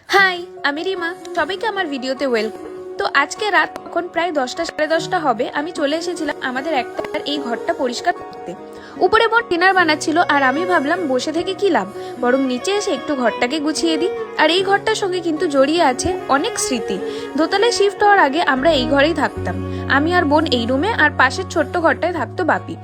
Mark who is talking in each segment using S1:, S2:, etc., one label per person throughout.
S1: High, আমি রিমা। সবাইকে আমার ভিডিওতে ওয়েলকাম। তো আজকে রাত এখন প্রায় 10টা সাড়ে 10টা হবে। আমি চলে এসেছিলাম আমাদের একটার এই ঘরটা পরিষ্কার করতে। উপরে বোন ডিনার বানাচ্ছিল আর আমি ভাবলাম বসে থেকে কি লাভ, বরং নিচে এসে একটু ঘরটাকে গুছিয়ে দিই। আর এই ঘরটার সঙ্গে কিন্তু জড়িয়ে আছে অনেক স্মৃতি। দোতলায় শিফট হওয়ার আগে আমরা এই ঘরেই থাকতাম। আমি আর বোন এই রুমে, আর পাশের ছোট্ট ঘরটায় থাকতো বাপি।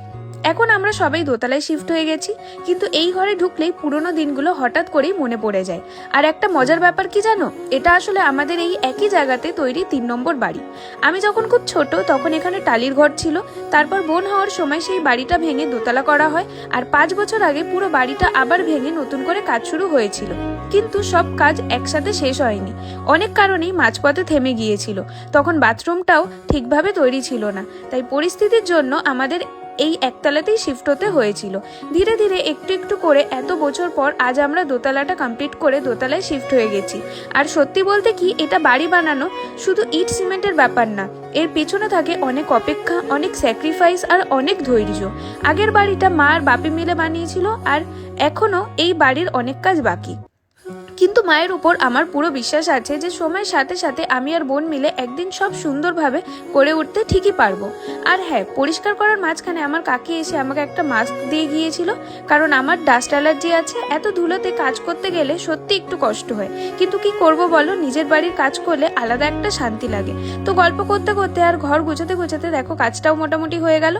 S1: এখন আমরা সবাই দোতলায় শিফট হয়ে গেছি, কিন্তু এই ঘরে ঢুকলেই পুরোনো দিনগুলো হঠাৎ করেই মনে পড়ে যায়। আর একটা মজার ব্যাপার কি জানো, এটা আসলে আমাদের এই একই জায়গাতে তৈরি 3 নম্বর বাড়ি। আমি যখন খুব ছোট তখন এখানে টালির ঘর ছিল। তারপর বোন হওয়ার সময় সেই বাড়িটা ভেঙে দোতলা করা হয়, আর 5 বছর আগে পুরো বাড়িটা আবার ভেঙে নতুন করে কাজ শুরু হয়েছিল। কিন্তু সব কাজ একসাথে শেষ হয়নি, অনেক কারণেই মাঝপথে থেমে গিয়েছিল। তখন বাথরুমটাও ঠিকভাবে তৈরি ছিল না, তাই পরিস্থিতির জন্য আমাদের এই একতলাতেই শিফট হতে হয়েছিল। ধীরে ধীরে একটু একটু করে এত বছর পর আজ আমরা দোতলাটা কমপ্লিট করে দোতলায় শিফট হয়ে গেছি। আর সত্যি বলতে কি, এটা বাড়ি বানানো শুধু ইট সিমেন্টের ব্যাপার না, এর পেছনে থাকে অনেক অপেক্ষা, অনেক স্যাক্রিফাইস আর অনেক ধৈর্য। আগের বাড়িটা মা আর বাপি মিলে বানিয়েছিল, আর এখনো এই বাড়ির অনেক কাজ বাকি। কিন্তু মায়ের উপর আমার পুরো বিশ্বাস আছে যে সময়ের সাথে সাথে আমি আর বোন মিলে একদিন সব সুন্দরভাবে করে উঠতে ঠিকই পারবো। আর হ্যাঁ, পরিষ্কার করার মাঝখানে আমার কাকি এসে আমাকে একটা মাস্ক দিয়ে গিয়েছিল, কারণ আমার ডাস্ট অ্যালার্জি আছে। এত ধুলোতে কাজ করতে গেলে সত্যি একটু কষ্ট হয়, কিন্তু কি করব বলো, নিজের বাড়ির কাজ করলে আলাদা একটা শান্তি লাগে। তো গল্প করতে করতে আর ঘর গুছাতে গুছাতে দেখো কাজটাও মোটামুটি হয়ে গেল।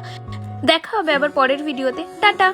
S1: দেখা হবে আবার পরের ভিডিওতে। টাটা।